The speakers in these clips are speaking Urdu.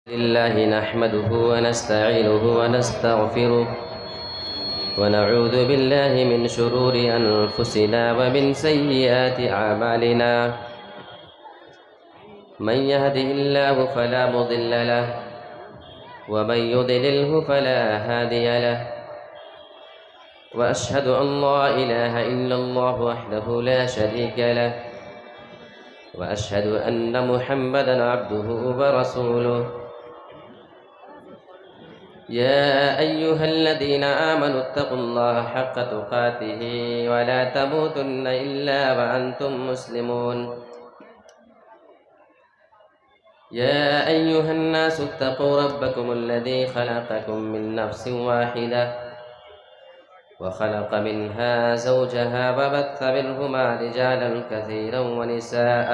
لله نحمده ونستعينه ونستغفره ونعوذ بالله من شرور أنفسنا ومن سيئات أعمالنا من يهده الله فلا مضل له ومن يضلله فلا هادي له وأشهد أن لا إله إلا الله وحده لا شريك له وأشهد أن محمدًا عبده ورسوله يا أيها الذين آمنوا اتقوا الله حق تقاته ولا تموتن إلا وأنتم مسلمون يا أيها الناس اتقوا ربكم الذي خلقكم من نفس واحدة وخلق منها زوجها وبث منهما رجالا كثيرا ونساء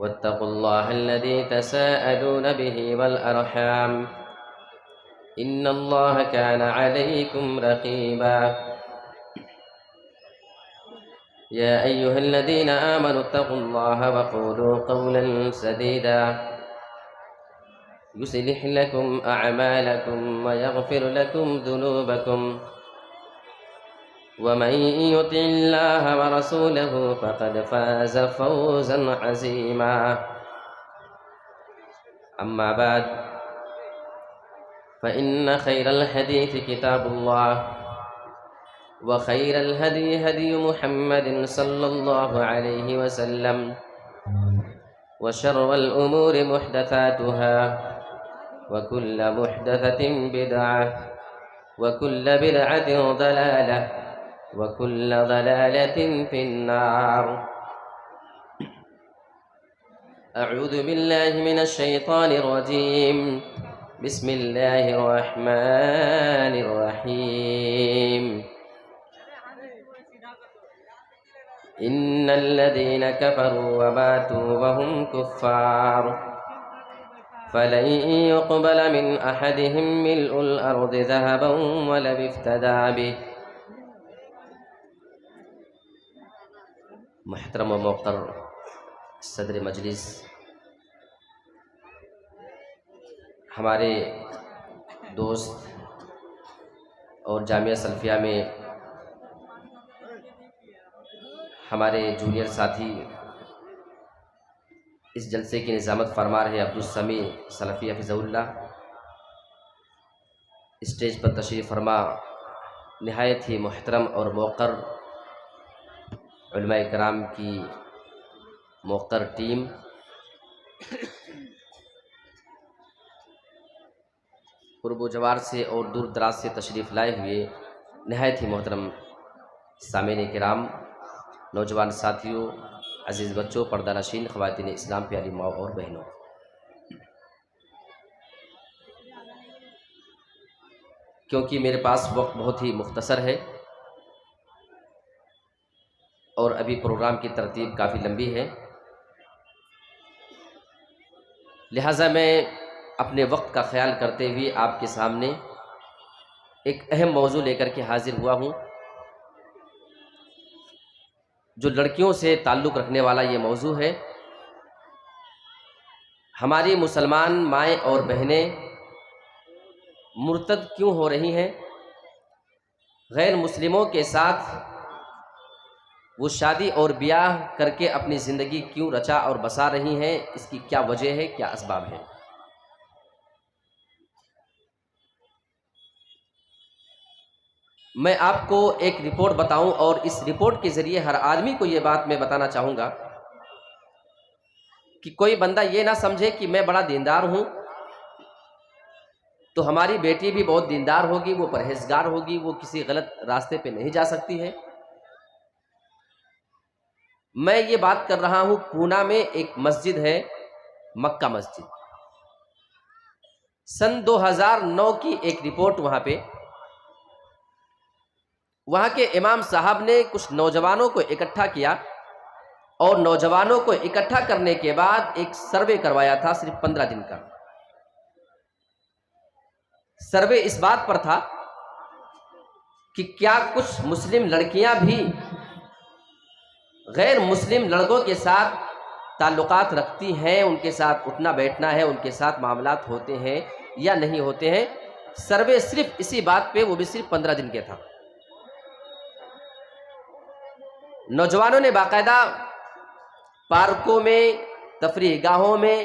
واتقوا الله الذي تساءلون به والأرحام إن الله كان عليكم رقيبا يا أيها الذين آمنوا اتقوا الله وقولوا قولا سديدا يصلح لكم أعمالكم ويغفر لكم ذنوبكم ومن يطع الله ورسوله فقد فاز فوزا عظيما أما بعد فإن خير الحديث كتاب الله وخير الهدي هدي محمد صلى الله عليه وسلم وشر الأمور محدثاتها وكل محدثة بدعة وكل بدعة ضلالة وكل ضلالة في النار أعوذ بالله من الشيطان الرجيم بسم الله الرحمن الرحيم إن الذين كفروا وماتوا وهم كفار فلن يقبل من أحدهم ملء الأرض ذهبا ولو افتدى به محترم و موقر صدر مجلس، ہمارے دوست اور جامعہ سلفیہ میں ہمارے جونیئر ساتھی اس جلسے کی نظامت فرما رہے عبدالسمیع سلفی حفظہ اللہ، اسٹیج پر تشریف فرما نہایت ہی محترم اور موقر علماء کرام کی موقر ٹیم، قرب و جوار سے اور دور دراز سے تشریف لائے ہوئے نہایت ہی محترم سامعین کرام، نوجوان ساتھیوں، عزیز بچوں، پردہ نشین خواتین اسلام، پیاری ماں اور بہنوں، کیونکہ میرے پاس وقت بہت ہی مختصر ہے اور ابھی پروگرام کی ترتیب کافی لمبی ہے، لہٰذا میں اپنے وقت کا خیال کرتے ہوئے آپ کے سامنے ایک اہم موضوع لے کر کے حاضر ہوا ہوں، جو لڑکیوں سے تعلق رکھنے والا یہ موضوع ہے۔ ہماری مسلمان مائیں اور بہنیں مرتد کیوں ہو رہی ہیں؟ غیر مسلموں کے ساتھ وہ شادی اور بیاہ کر کے اپنی زندگی کیوں رچا اور بسا رہی ہیں؟ اس کی کیا وجہ ہے، کیا اسباب ہیں؟ میں آپ کو ایک رپورٹ بتاؤں اور اس رپورٹ کے ذریعے ہر آدمی کو یہ بات میں بتانا چاہوں گا کہ کوئی بندہ یہ نہ سمجھے کہ میں بڑا دیندار ہوں تو ہماری بیٹی بھی بہت دیندار ہوگی، وہ پرہیزگار ہوگی، وہ کسی غلط راستے پہ نہیں جا سکتی ہے۔ میں یہ بات کر رہا ہوں، پونا میں ایک مسجد ہے، مکہ مسجد، سن 2009 کی ایک رپورٹ وہاں کے امام صاحب نے کچھ نوجوانوں کو اکٹھا کیا اور نوجوانوں کو اکٹھا کرنے کے بعد ایک سروے کروایا تھا، صرف 15 دن کا سروے۔ اس بات پر تھا کہ کیا کچھ مسلم لڑکیاں بھی غیر مسلم لڑکوں کے ساتھ تعلقات رکھتی ہیں، ان کے ساتھ اٹھنا بیٹھنا ہے، ان کے ساتھ معاملات ہوتے ہیں یا نہیں ہوتے ہیں؟ سروے صرف اسی بات پہ، وہ بھی صرف 15 دن کے تھا۔ نوجوانوں نے باقاعدہ پارکوں میں، تفریح گاہوں میں،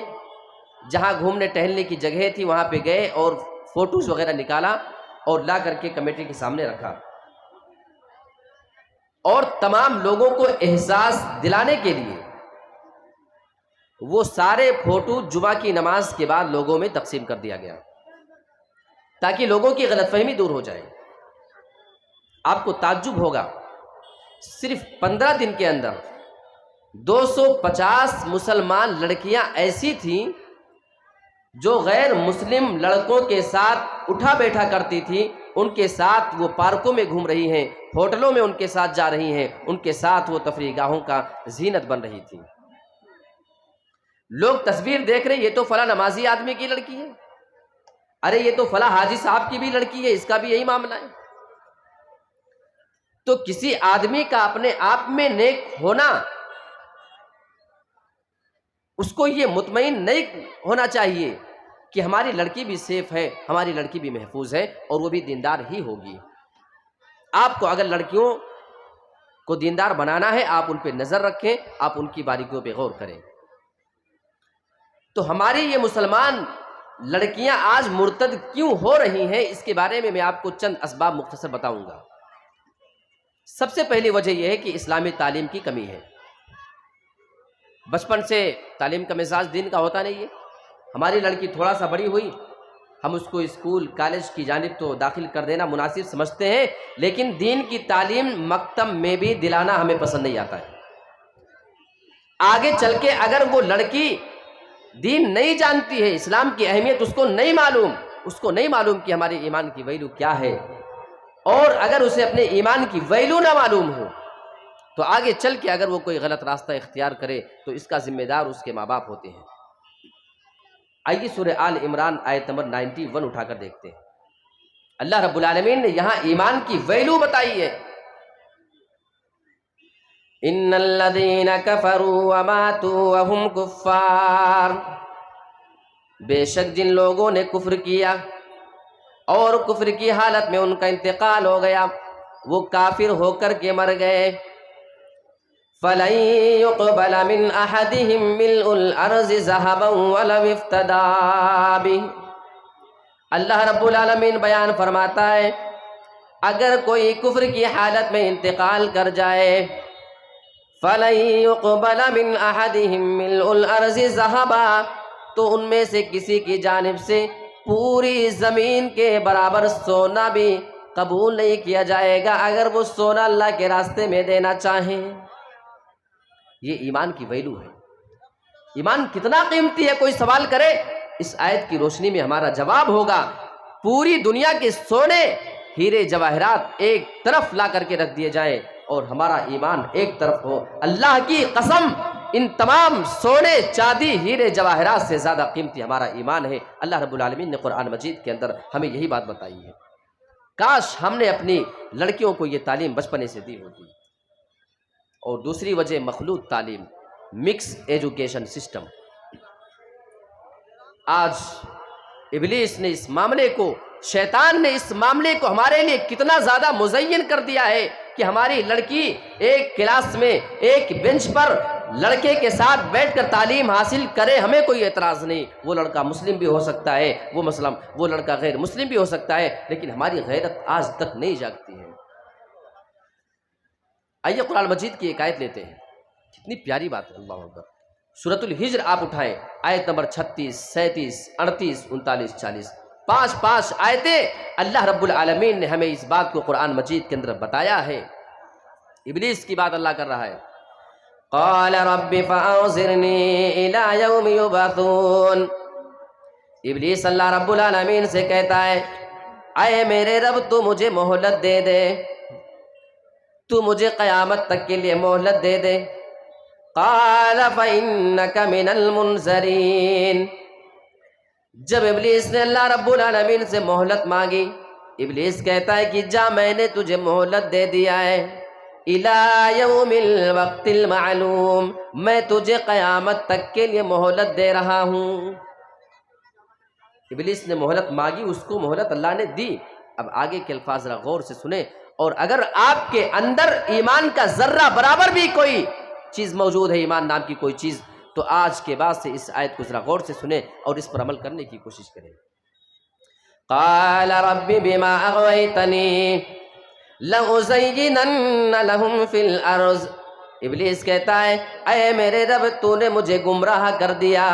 جہاں گھومنے ٹہلنے کی جگہ تھی وہاں پہ گئے اور فوٹوز وغیرہ نکالا اور لا کر کے کمیٹی کے سامنے رکھا، اور تمام لوگوں کو احساس دلانے کے لیے وہ سارے فوٹو جمعہ کی نماز کے بعد لوگوں میں تقسیم کر دیا گیا تاکہ لوگوں کی غلط فہمی دور ہو جائے۔ آپ کو تعجب ہوگا، صرف 15 دن کے اندر 250 مسلمان لڑکیاں ایسی تھیں جو غیر مسلم لڑکوں کے ساتھ اٹھا بیٹھا کرتی تھی، ان کے ساتھ وہ پارکوں میں گھوم رہی ہیں، ہوٹلوں میں ان کے ساتھ جا رہی ہیں، ان کے ساتھ وہ تفریح گاہوں کا زینت بن رہی تھی۔ لوگ تصویر دیکھ رہے ہیں، یہ تو فلاں نمازی آدمی کی لڑکی ہے، ارے یہ تو فلاں حاجی صاحب کی بھی لڑکی ہے، اس کا بھی یہی معاملہ ہے۔ تو کسی آدمی کا اپنے آپ میں نیک ہونا، اس کو یہ مطمئن نہیں ہونا چاہیے کہ ہماری لڑکی بھی سیف ہے، ہماری لڑکی بھی محفوظ ہے اور وہ بھی دیندار ہی ہوگی۔ آپ کو اگر لڑکیوں کو دیندار بنانا ہے، آپ ان پہ نظر رکھیں، آپ ان کی باریکیوں پہ غور کریں۔ تو ہماری یہ مسلمان لڑکیاں آج مرتد کیوں ہو رہی ہیں، اس کے بارے میں آپ کو چند اسباب مختصر بتاؤں گا۔ سب سے پہلی وجہ یہ ہے کہ اسلامی تعلیم کی کمی ہے۔ بچپن سے تعلیم کا مزاج دین کا ہوتا نہیں ہے۔ ہماری لڑکی تھوڑا سا بڑی ہوئی، ہم اس کو اسکول کالج کی جانب تو داخل کر دینا مناسب سمجھتے ہیں، لیکن دین کی تعلیم مکتب میں بھی دلانا ہمیں پسند نہیں آتا ہے۔ آگے چل کے اگر وہ لڑکی دین نہیں جانتی ہے، اسلام کی اہمیت اس کو نہیں معلوم کہ ہمارے ایمان کی ویلیو کیا ہے، اور اگر اسے اپنے ایمان کی ویلیو نہ معلوم ہو تو آگے چل کے اگر وہ کوئی غلط راستہ اختیار کرے تو اس کا ذمہ دار اس کے ماں باپ ہوتے ہیں۔ آئیے سورہ آل عمران آیت نمبر 91 اٹھا کر دیکھتے ہیں۔ اللہ رب العالمین نے یہاں ایمان کی ویلیو بتائی ہے۔ ان الذین کفروا وماتوا وهم کفار، بے شک جن لوگوں نے کفر کیا اور کفر کی حالت میں ان کا انتقال ہو گیا، وہ کافر ہو کر کے مر گئے، فَلَن يُقْبَلَ مِنْ أَحَدِهِمْ مِلْءُ الْأَرْضِ ذَهَبًا وَلَوِ افْتَدَىٰ بِهِ۔ اللہ رب العالمین بیان فرماتا ہے، اگر کوئی کفر کی حالت میں انتقال کر جائے، فَلَن يُقْبَلَ مِنْ أَحَدِهِمْ مِلْءُ الْأَرْضِ ذَهَبًا، تو ان میں سے کسی کی جانب سے پوری زمین کے برابر سونا بھی قبول نہیں کیا جائے گا اگر وہ سونا اللہ کے راستے میں دینا چاہیں۔ یہ ایمان کی ویلو ہے۔ ایمان کتنا قیمتی ہے، کوئی سوال کرے، اس آیت کی روشنی میں ہمارا جواب ہوگا، پوری دنیا کے سونے ہیرے جواہرات ایک طرف لا کر کے رکھ دیے جائیں اور ہمارا ایمان ایک طرف ہو، اللہ کی قسم ان تمام سونے چاندی ہیرے جواہرات سے زیادہ قیمتی ہمارا ایمان ہے۔ اللہ رب العالمین نے قرآن مجید کے اندر ہمیں یہی بات بتائی ہے۔ کاش ہم نے اپنی لڑکیوں کو یہ تعلیم بچپنے سے دی ہوتی۔ اور دوسری وجہ مخلوط تعلیم، مکس ایجوکیشن سسٹم۔ آج ابلیس نے اس معاملے کو، شیطان نے اس معاملے کو ہمارے لیے کتنا زیادہ مزین کر دیا ہے کہ ہماری لڑکی ایک کلاس میں ایک بینچ پر لڑکے کے ساتھ بیٹھ کر تعلیم حاصل کرے، ہمیں کوئی اعتراض نہیں، وہ لڑکا مسلم بھی ہو سکتا ہے، وہ لڑکا غیر مسلم بھی ہو سکتا ہے، لیکن ہماری غیرت آج تک نہیں جاگتی ہے۔ آئیے قرآن مجید کی ایک آیت لیتے ہیں، کتنی پیاری بات ہے، اللہ اکبر۔ سورۃ الحجر آپ اٹھائیں، آیت نمبر 36، 37، 38، 39، 40، 5 آیتیں اللہ رب العالمین نے ہمیں اس بات کو قرآن مجید کے اندر بتایا ہے۔ ابلیس کی بات اللہ کر رہا ہے، قال رب فانظرنی الی یوم یبعثون۔ ابلیس اللہ رب العالمین سے کہتا ہے، اے میرے رب تو مجھے مہلت دے دے، تو مجھے قیامت تک کے لیے مہلت دے دے۔ قال فإنک من المنظرین۔ جب ابلیس نے اللہ رب العالمین سے مہلت مانگی، ابلیس کہتا ہے کہ جا، میں نے تجھے مہلت دے دیا ہے، الی یوم الوقت المعلوم، میں تجھے قیامت تک کے لیے مہلت دے رہا ہوں۔ ابلیس نے مہلت مانگی، اس کو مہلت اللہ نے دی۔ اب آگے کے الفاظ ذرا غور سے سنیں، اور اگر آپ کے اندر ایمان کا ذرہ برابر بھی کوئی چیز موجود ہے، ایمان نام کی کوئی چیز، تو آج کے بعد سے اس آیت کو ذرا غور سے سنیں اور اس پر عمل کرنے کی کوشش کریں۔ قال رب بما اغویتنی لأزینن لہم فی الارض، ابلیس کہتا ہے اے میرے رب تو نے مجھے گمراہ کر دیا،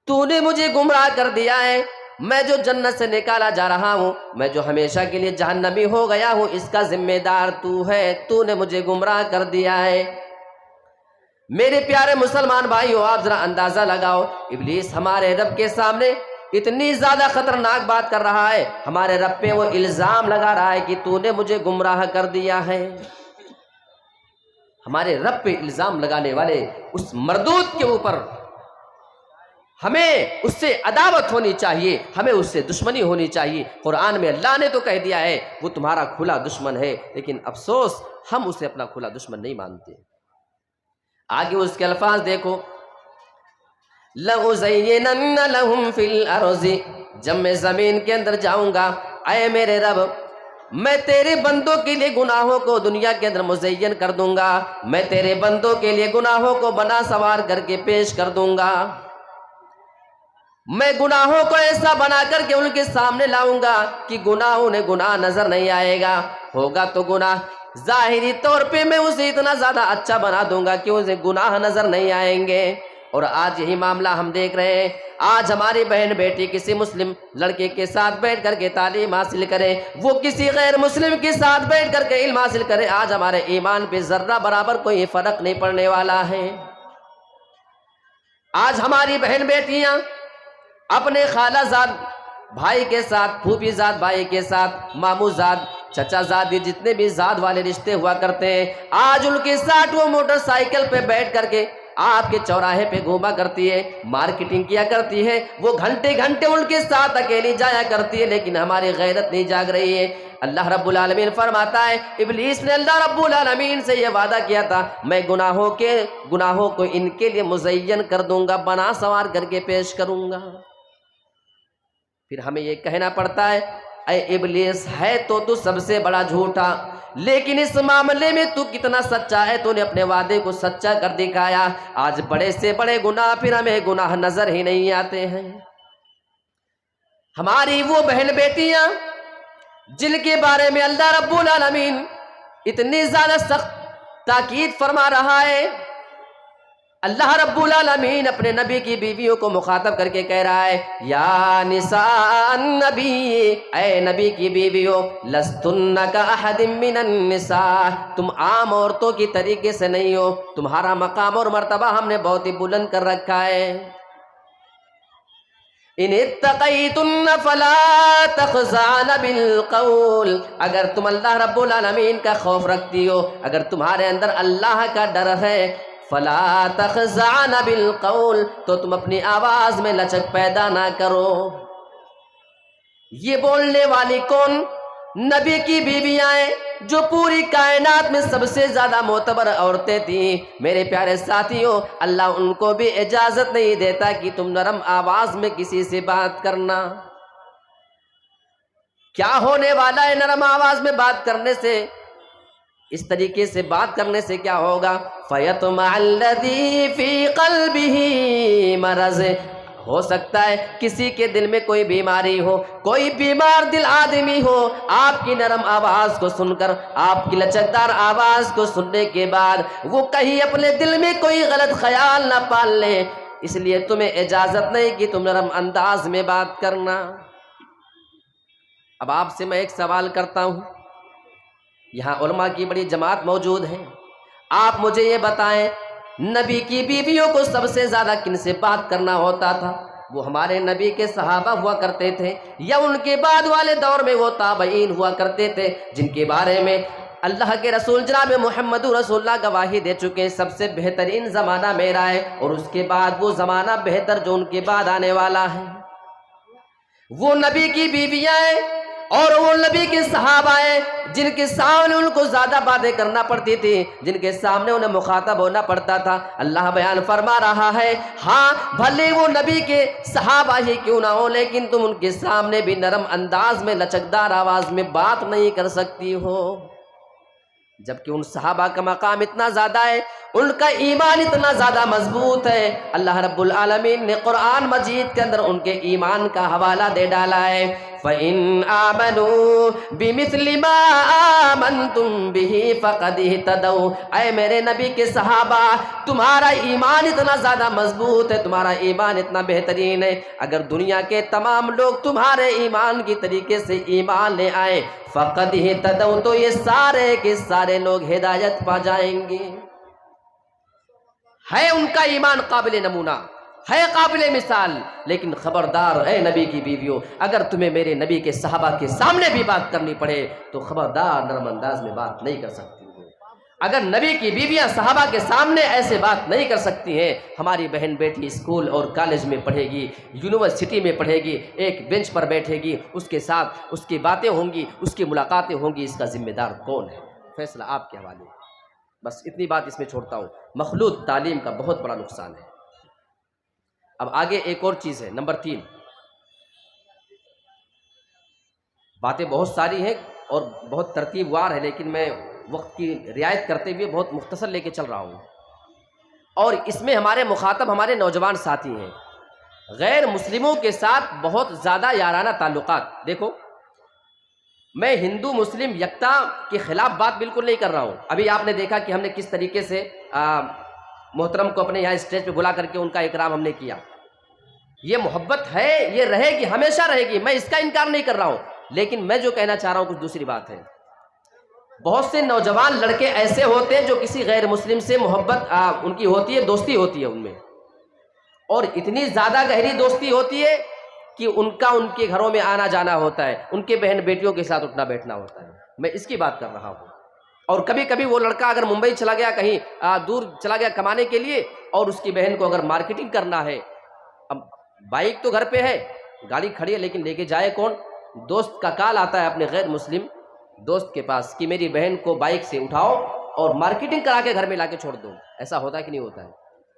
تو نے مجھے گمراہ کر دیا ہے، میں جو جنت سے نکالا جا رہا ہوں، میں جو ہمیشہ کے لیے جہنمی ہو گیا ہوں، اس کا ذمہ دار تو ہے، تو نے مجھے گمراہ کر دیا ہے۔ میرے پیارے مسلمان بھائیو، آپ ذرا اندازہ لگاؤ، ابلیس ہمارے رب کے سامنے اتنی زیادہ خطرناک بات کر رہا ہے، ہمارے رب پہ وہ الزام لگا رہا ہے کہ تو نے مجھے گمراہ کر دیا ہے۔ ہمارے رب پہ الزام لگانے والے اس مردود کے اوپر ہمیں اس سے عداوت ہونی چاہیے، ہمیں اس سے دشمنی ہونی چاہیے۔ قرآن میں اللہ نے تو کہہ دیا ہے وہ تمہارا کھلا دشمن ہے، لیکن افسوس ہم اسے اپنا کھلا دشمن نہیں مانتے۔ آگے اس کے الفاظ دیکھو، لَأُزَيِّنَنَّ لَهُمْ فِي الْأَرْضِ، جب میں زمین کے اندر جاؤں گا، اے میرے رب میں تیرے بندوں کے لیے گناہوں کو دنیا کے اندر مزین کر دوں گا، میں تیرے بندوں کے لیے گناہوں کو بنا سوار کر کے پیش کر دوں گا، میں گناہوں کو ایسا بنا کر کے ان کے سامنے لاؤں گا کہ گناہ انہیں گناہ نظر نہیں آئے گا، ہوگا تو گناہ ظاہری طور پہ میں اسے اتنا زیادہ اچھا بنا دوں گا کہ اسے گناہ نظر نہیں آئیں گے۔ اور آج یہی معاملہ ہم دیکھ رہے ہیں، آج ہماری بہن بیٹی کسی مسلم لڑکے کے ساتھ بیٹھ کر کے تعلیم حاصل کرے، وہ کسی غیر مسلم کے ساتھ بیٹھ کر کے علم حاصل کرے، آج ہمارے ایمان پہ ذرہ برابر کوئی فرق نہیں پڑنے والا ہے۔ آج ہماری بہن بیٹیاں اپنے خالہ زاد بھائی کے ساتھ، پھوپھی زاد بھائی کے ساتھ، ماموں زاد، چچا زاد، جتنے بھی زاد والے رشتے ہوا کرتے ہیں، آج ان کے ساتھ وہ موٹر سائیکل پہ بیٹھ کر کے آپ کے چوراہے پہ گھوما کرتی ہے، مارکیٹنگ کیا کرتی ہے، وہ گھنٹے گھنٹے ان کے ساتھ اکیلی جایا کرتی ہے، لیکن ہماری غیرت نہیں جاگ رہی ہے۔ اللہ رب العالمین فرماتا ہے، ابلیس نے اللہ رب العالمین سے یہ وعدہ کیا تھا، میں گناہوں کو ان کے لیے مزین کر دوں گا، بنا سوار کر کے پیش کروں گا۔ پھر ہمیں یہ کہنا پڑتا ہے، اے ابلیس ہے تو سب سے بڑا جھوٹا، لیکن اس معاملے میں تو کتنا سچا ہے، تو نے اپنے وعدے کو سچا کر دکھایا۔ آج بڑے سے بڑے گناہ پھر ہمیں گناہ نظر ہی نہیں آتے ہیں۔ ہماری وہ بہن بیٹیاں جن کے بارے میں اللہ رب العالمین اتنی زیادہ سخت تاکید فرما رہا ہے، اللہ رب العالمین اپنے نبی کی بیویوں کو مخاطب کر کے کہہ رہا ہے، یا نساء النبی، اے نبی کی بیویوں، لستن کاحد من النساء، تم عام عورتوں کی طریقے سے نہیں ہو، تمہارا مقام اور مرتبہ ہم نے بہت ہی بلند کر رکھا ہے۔ ان اتقیتن فلا تخضعن بالقول، اگر تم اللہ رب العالمین کا خوف رکھتی ہو، اگر تمہارے اندر اللہ کا ڈر ہے، فلا تخضعن بالقول، تو تم اپنی آواز میں لچک پیدا نہ کرو۔ یہ بولنے والی کون؟ نبی کی بیویاں ہیں، جو پوری کائنات میں سب سے زیادہ معتبر عورتیں تھیں۔ میرے پیارے ساتھیوں، اللہ ان کو بھی اجازت نہیں دیتا کہ تم نرم آواز میں کسی سے بات کرنا۔ کیا ہونے والا ہے نرم آواز میں بات کرنے سے؟ اس طریقے سے بات کرنے سے کیا ہوگا؟ فَيَطْمَعَ الَّذِي فِي قَلْبِهِ مَرَضٌ، ہو سکتا ہے کسی کے دل میں کوئی بیماری ہو، کوئی بیمار دل آدمی ہو، آپ کی نرم آواز کو سن کر، آپ کی لچکدار آواز کو سننے کے بعد وہ کہیں اپنے دل میں کوئی غلط خیال نہ پال لے، اس لیے تمہیں اجازت نہیں کہ تم نرم انداز میں بات کرنا۔ اب آپ سے میں ایک سوال کرتا ہوں، یہاں علماء کی بڑی جماعت موجود ہے، آپ مجھے یہ بتائیں، نبی کی بیویوں کو سب سے زیادہ کن سے بات کرنا ہوتا تھا؟ وہ ہمارے نبی کے صحابہ ہوا کرتے تھے، یا ان کے بعد والے دور میں وہ تابعین ہوا کرتے تھے، جن کے بارے میں اللہ کے رسول جناب محمد رسول اللہ گواہی دے چکے ہیں، سب سے بہترین زمانہ میرا ہے، اور اس کے بعد وہ زمانہ بہتر جو ان کے بعد آنے والا ہے۔ وہ نبی کی بیویاں ہیں، اور وہ نبی کے صحابہ ہیں جن کے سامنے ان کو زیادہ باتیں کرنا پڑتی تھی، جن کے سامنے انہیں مخاطب ہونا پڑتا تھا، اللہ بیان فرما رہا ہے ہاں بھلے وہ نبی کے صحابہ ہی کیوں نہ ہو، لیکن تم ان کے سامنے بھی نرم انداز میں لچکدار آواز میں بات نہیں کر سکتی ہو، جبکہ ان صحابہ کا مقام اتنا زیادہ ہے، ان کا ایمان اتنا زیادہ مضبوط ہے، اللہ رب العالمین نے قرآن مجید کے اندر ان کے ایمان کا حوالہ دے ڈالا ہے، فَإِنْ آمَنُوا بِمِثْلِ مَا آمَنْتُمْ بِهِ فَقَدِ اهْتَدَوْا۔ اے میرے نبی کے صحابہ، تمہارا ایمان اتنا زیادہ مضبوط ہے، تمہارا ایمان اتنا بہترین ہے، اگر دنیا کے تمام لوگ تمہارے ایمان کی طریقے سے ایمان لے آئے فَقَدِ اهْتَدَوْا، تو یہ سارے کے سارے لوگ ہدایت پا جائیں گے۔ ہے ان کا ایمان قابل نمونہ، ہے قابل مثال، لیکن خبردار اے نبی کی بیویوں، اگر تمہیں میرے نبی کے صحابہ کے سامنے بھی بات کرنی پڑے تو خبردار نرم انداز میں بات نہیں کر سکتی ہو۔ اگر نبی کی بیویاں صحابہ کے سامنے ایسے بات نہیں کر سکتی ہیں، ہماری بہن بیٹی اسکول اور کالج میں پڑھے گی، یونیورسٹی میں پڑھے گی، ایک بینچ پر بیٹھے گی، اس کے ساتھ اس کی باتیں ہوں گی، اس کی ملاقاتیں ہوں گی، اس کا ذمہ دار کون ہے؟ فیصلہ آپ کے حوالے ہے۔ بس اتنی بات اس میں چھوڑتا ہوں، مخلوط تعلیم کا بہت بڑا نقصان ہے۔ اب آگے ایک اور چیز ہے، نمبر 3، باتیں بہت ساری ہیں اور بہت ترتیب وار ہے، لیکن میں وقت کی رعایت کرتے ہوئے بہت مختصر لے کے چل رہا ہوں، اور اس میں ہمارے مخاطب ہمارے نوجوان ساتھی ہیں، غیر مسلموں کے ساتھ بہت زیادہ یارانہ تعلقات۔ دیکھو میں ہندو مسلم یکتا کے خلاف بات بالکل نہیں کر رہا ہوں، ابھی آپ نے دیکھا کہ ہم نے کس طریقے سے محترم کو اپنے یہاں اسٹیج پہ بلا کر کے ان کا اکرام ہم نے کیا، یہ محبت ہے، یہ رہے گی، ہمیشہ رہے گی، میں اس کا انکار نہیں کر رہا ہوں، لیکن میں جو کہنا چاہ رہا ہوں کچھ دوسری بات ہے۔ بہت سے نوجوان لڑکے ایسے ہوتے ہیں جو کسی غیر مسلم سے محبت ان کی ہوتی ہے، دوستی ہوتی ہے ان میں، اور اتنی زیادہ گہری دوستی ہوتی ہے کہ ان کے گھروں میں آنا جانا ہوتا ہے، ان کے بہن بیٹیوں کے ساتھ اٹھنا بیٹھنا ہوتا ہے، میں اس کی بات کر رہا ہوں۔ اور کبھی کبھی وہ لڑکا اگر ممبئی چلا گیا، کہیں دور چلا گیا کمانے کے لیے، اور اس کی بہن کو اگر مارکیٹنگ کرنا ہے، اب بائک تو گھر پہ ہے، گاڑی کھڑی ہے، لیکن لے کے جائے کون؟ دوست کا کال آتا ہے اپنے غیر مسلم دوست کے پاس کہ میری بہن کو بائک سے اٹھاؤ اور مارکیٹنگ کرا کے گھر میں لا کے چھوڑ دو۔ ایسا ہوتا ہے کہ نہیں ہوتا ہے؟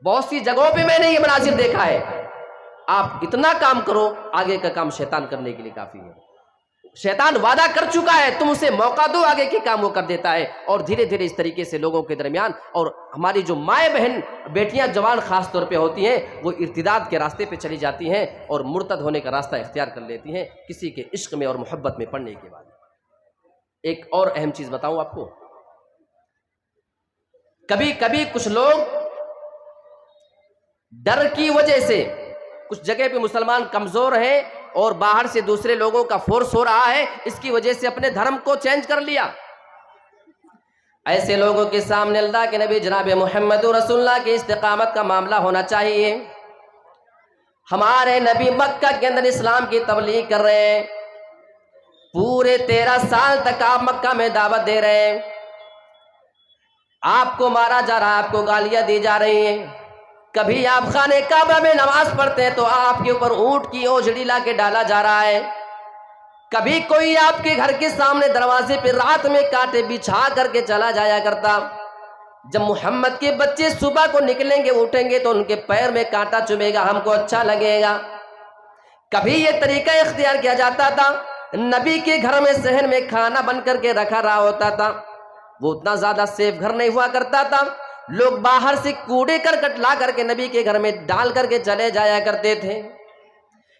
بہت سی جگہوں پہ میں نے یہ مناظر دیکھا ہے۔ آپ اتنا کام کرو، آگے کا کام شیطان کرنے کے لیے کافی ہے، شیطان وعدہ کر چکا ہے، تم اسے موقع دو، آگے کے کام وہ کر دیتا ہے، اور دھیرے دھیرے اس طریقے سے لوگوں کے درمیان، اور ہماری جو مائیں بہن بیٹیاں جوان خاص طور پہ ہوتی ہیں، وہ ارتداد کے راستے پہ چلی جاتی ہیں اور مرتد ہونے کا راستہ اختیار کر لیتی ہیں کسی کے عشق میں اور محبت میں پڑنے کے بعد۔ ایک اور اہم چیز بتاؤں آپ کو، کبھی کبھی کچھ لوگ ڈر کی وجہ سے، کچھ جگہ پہ مسلمان کمزور ہیں اور باہر سے دوسرے لوگوں کا فورس ہو رہا ہے، اس کی وجہ سے اپنے دھرم کو چینج کر لیا۔ ایسے لوگوں کے سامنے اللہ کے نبی جناب محمد رسول اللہ کی استقامت کا معاملہ ہونا چاہیے۔ ہمارے نبی مکہ کے اندر اسلام کی تبلیغ کر رہے ہیں، پورے 13 سال تک آپ مکہ میں دعوت دے رہے ہیں، آپ کو مارا جا رہا ہے، آپ کو گالیاں دی جا رہی ہیں، کبھی آپ خانہ کعبہ میں نماز پڑھتے ہیں تو آپ کے اوپر اونٹ کی اوجڑی لا کے ڈالا جا رہا ہے، کبھی کوئی آپ کے گھر کے سامنے دروازے پہ رات میں کانٹے بچھا کر کے چلا جایا کرتا، جب محمد کے بچے صبح کو نکلیں گے اٹھیں گے تو ان کے پیر میں کانٹا چبھے گا، ہم کو اچھا لگے گا۔ کبھی یہ طریقہ اختیار کیا جاتا تھا، نبی کے گھر میں صحن میں کھانا بن کر کے رکھا رہا ہوتا تھا، وہ اتنا زیادہ سیف گھر نہیں ہوا کرتا تھا، لوگ باہر سے کوڑے کرکٹ لا کر کے نبی کے گھر میں ڈال کر کے چلے جایا کرتے تھے۔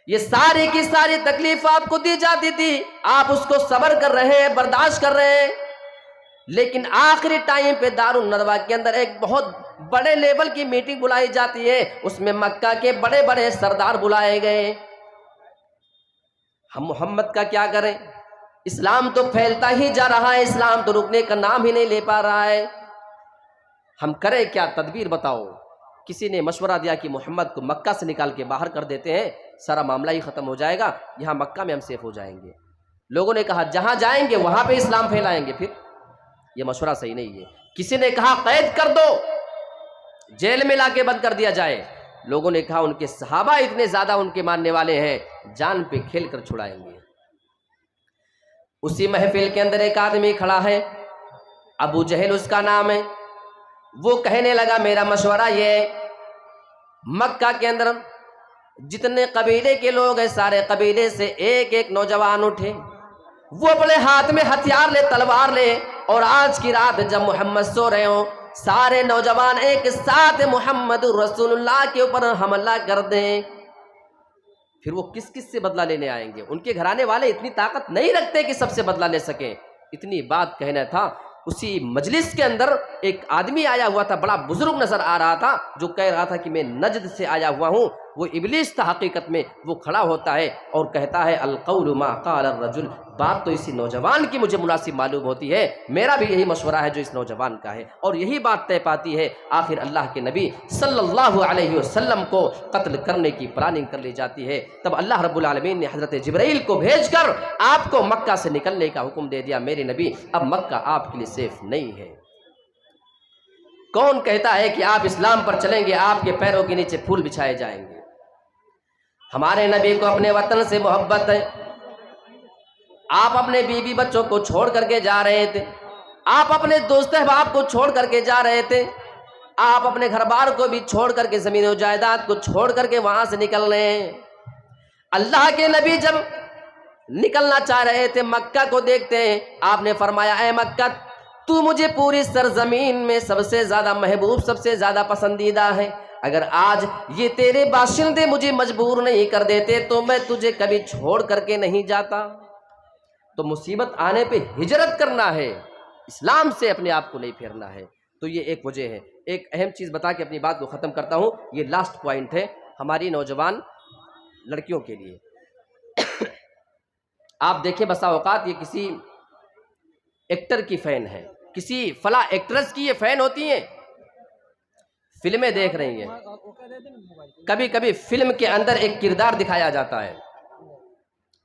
یہ ساری کی ساری تکلیف آپ کو دی جاتی تھی، آپ اس کو صبر کر رہے ہیں، برداشت کر رہے ہیں، لیکن آخری ٹائم پہ دارالندوا کے اندر ایک بہت بڑے لیول کی میٹنگ بلائی جاتی ہے، اس میں مکہ کے بڑے بڑے سردار بلائے گئے۔ ہم محمد کا کیا کریں؟ اسلام تو پھیلتا ہی جا رہا ہے، اسلام تو رکنے کا نام ہی نہیں لے پا رہا ہے، ہم کریں کیا؟ تدبیر بتاؤ۔ کسی نے مشورہ دیا کہ محمد کو مکہ سے نکال کے باہر کر دیتے ہیں، سارا معاملہ ہی ختم ہو جائے گا، یہاں مکہ میں ہم سیف ہو جائیں گے۔ لوگوں نے کہا جہاں جائیں گے وہاں پہ اسلام پھیلائیں گے، پھر یہ مشورہ صحیح نہیں ہے۔ کسی نے کہا قید کر دو، جیل میں لا کے بند کر دیا جائے، لوگوں نے کہا ان کے صحابہ اتنے زیادہ ان کے ماننے والے ہیں، جان پہ کھیل کر چھڑائیں گے۔ اسی محفل کے اندر ایک آدمی کھڑا ہے، ابو جہل اس کا نام ہے. وہ کہنے لگا میرا مشورہ یہ ہے، مکہ کے اندر جتنے قبیلے کے لوگ ہیں سارے قبیلے سے ایک ایک نوجوان اٹھے، وہ اپنے ہاتھ میں ہتھیار لے، تلوار لے، اور آج کی رات جب محمد سو رہے ہوں سارے نوجوان ایک ساتھ محمد رسول اللہ کے اوپر حملہ کر دیں. پھر وہ کس کس سے بدلہ لینے آئیں گے؟ ان کے گھرانے والے اتنی طاقت نہیں رکھتے کہ سب سے بدلہ لے سکیں. اتنی بات کہنا تھا. اسی مجلس کے اندر ایک آدمی آیا ہوا تھا، بڑا بزرگ نظر آ رہا تھا، جو کہہ رہا تھا کہ میں نجد سے آیا ہوا ہوں. وہ ابلیس تھا حقیقت میں. وہ کھڑا ہوتا ہے اور کہتا ہے القول ما قال الرجل، بات تو اسی نوجوان کی مجھے مناسب معلوم ہوتی ہے، میرا بھی یہی مشورہ ہے جو اس نوجوان کا ہے. اور یہی بات طے پاتی ہے. آخر اللہ کے نبی صلی اللہ علیہ وسلم کو قتل کرنے کی پلاننگ کر لی جاتی ہے. تب اللہ رب العالمین نے حضرت جبرائیل کو بھیج کر آپ کو مکہ سے نکلنے کا حکم دے دیا. میرے نبی اب مکہ آپ کے لیے سیف نہیں ہے. کون کہتا ہے کہ آپ اسلام پر چلیں گے آپ کے پیروں کے نیچے پھول بچھائے جائیں گے؟ ہمارے نبی کو اپنے وطن سے محبت ہے. آپ اپنے بیوی بچوں کو چھوڑ کر کے جا رہے تھے، آپ اپنے دوست احباب کو چھوڑ کر کے جا رہے تھے، آپ اپنے گھر بار کو بھی چھوڑ کر کے، زمین و جائیداد کو چھوڑ کر کے وہاں سے نکل رہے ہیں. اللہ کے نبی جب نکلنا چاہ رہے تھے مکہ کو دیکھتے ہیں، آپ نے فرمایا اے مکہ تو مجھے پوری سرزمین میں سب سے زیادہ محبوب، سب سے زیادہ پسندیدہ ہے. اگر آج یہ تیرے باشندے مجھے مجبور نہیں کر دیتے تو میں تجھے کبھی چھوڑ کر کے نہیں جاتا. تو مصیبت آنے پہ ہجرت کرنا ہے، اسلام سے اپنے آپ کو نہیں پھیرنا ہے. تو یہ ایک وجہ ہے. ایک اہم چیز بتا کے اپنی بات کو ختم کرتا ہوں. یہ لاسٹ پوائنٹ ہے ہماری نوجوان لڑکیوں کے لیے. آپ دیکھیں بسا اوقات یہ کسی ایکٹر کی فین ہے، کسی فلاں ایکٹریس کی یہ فین ہوتی ہیں، فلمیں دیکھ رہی ہیں. کبھی کبھی فلم کے اندر ایک کردار دکھایا جاتا ہے،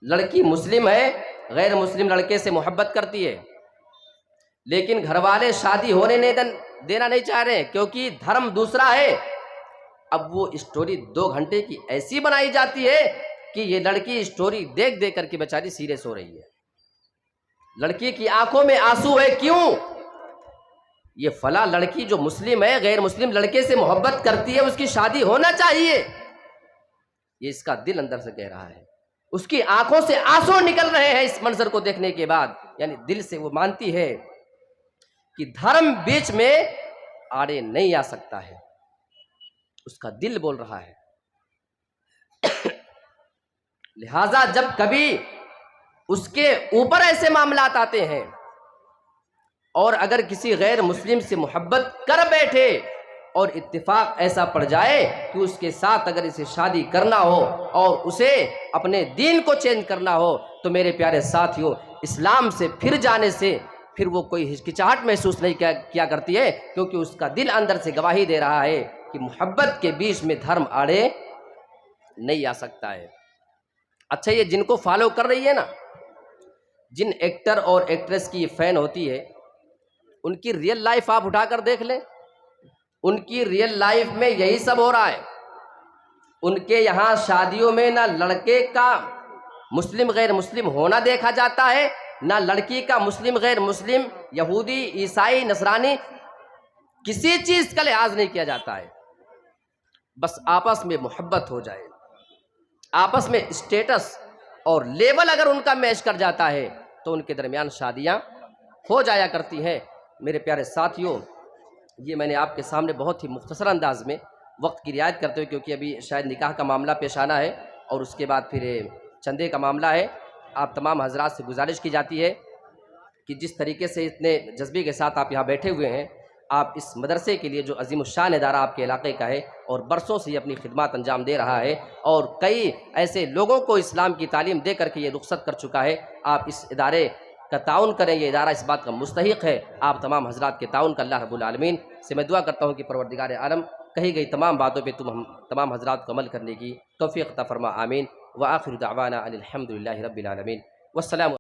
لڑکی مسلم ہے، غیر مسلم لڑکے سے محبت کرتی ہے، لیکن گھر والے شادی ہونے دینا نہیں چاہ رہے کیونکہ دھرم دوسرا ہے. اب وہ اسٹوری 2 گھنٹے کی ایسی بنائی جاتی ہے کہ یہ لڑکی اسٹوری دیکھ دیکھ کر کے بیچاری سیریس ہو رہی ہے. لڑکی کی آنکھوں میں آنسو ہے. کیوں؟ یہ فلاں لڑکی جو مسلم ہے غیر مسلم لڑکے سے محبت کرتی ہے، اس کی شادی ہونا چاہیے، یہ اس کا دل اندر سے کہہ رہا ہے. اس کی آنکھوں سے آنسو نکل رہے ہیں اس منظر کو دیکھنے کے بعد. یعنی دل سے وہ مانتی ہے کہ دھرم بیچ میں آڑے نہیں آ سکتا ہے. اس کا دل بول رہا ہے. لہذا جب کبھی اس کے اوپر ایسے معاملات آتے ہیں اور اگر کسی غیر مسلم سے محبت کر بیٹھے اور اتفاق ایسا پڑ جائے کہ اس کے ساتھ اگر اسے شادی کرنا ہو اور اسے اپنے دین کو چینج کرنا ہو تو میرے پیارے ساتھیوں اسلام سے پھر جانے سے پھر وہ کوئی ہچکچاہٹ محسوس نہیں کیا کرتی ہے، کیونکہ اس کا دل اندر سے گواہی دے رہا ہے کہ محبت کے بیچ میں دھرم آڑے نہیں آ سکتا ہے. اچھا یہ جن کو فالو کر رہی ہے نا، جن ایکٹر اور ایکٹریس کی فین ہوتی ہے، ان کی ریئل لائف آپ اٹھا کر دیکھ لیں. ان کی ریئل لائف میں یہی سب ہو رہا ہے. ان کے یہاں شادیوں میں نہ لڑکے کا مسلم غیر مسلم ہونا دیکھا جاتا ہے، نہ لڑکی کا مسلم غیر مسلم، یہودی، عیسائی، نصرانی، کسی چیز کا لحاظ نہیں کیا جاتا ہے. بس آپس میں محبت ہو جائے، آپس میں اسٹیٹس اور لیول اگر ان کا میچ کر جاتا ہے تو ان کے درمیان شادیاں ہو جایا کرتی ہیں. میرے پیارے ساتھیوں، یہ میں نے آپ کے سامنے بہت ہی مختصر انداز میں وقت کی رعایت کرتے ہوئے، کیونکہ ابھی شاید نکاح کا معاملہ پیش آنا ہے اور اس کے بعد پھر چندے کا معاملہ ہے. آپ تمام حضرات سے گزارش کی جاتی ہے کہ جس طریقے سے اتنے جذبے کے ساتھ آپ یہاں بیٹھے ہوئے ہیں، آپ اس مدرسے کے لیے جو عظیم الشان ادارہ آپ کے علاقے کا ہے اور برسوں سے یہ اپنی خدمات انجام دے رہا ہے اور کئی ایسے لوگوں کو اسلام کی تعلیم دے کر کے یہ رخصت کر چکا ہے، آپ اس ادارے کا تعاون کریں. یہ ادارہ اس بات کا مستحق ہے آپ تمام حضرات کے تعاون کا. اللہ رب العالمین سے میں دعا کرتا ہوں کہ پروردگار عالم کہی گئی تمام باتوں پہ ہم تمام حضرات کو عمل کرنے کی توفیق عطا فرما. آمین. وآخر دعوانا ان الحمد للہ رب العالمین. والسلام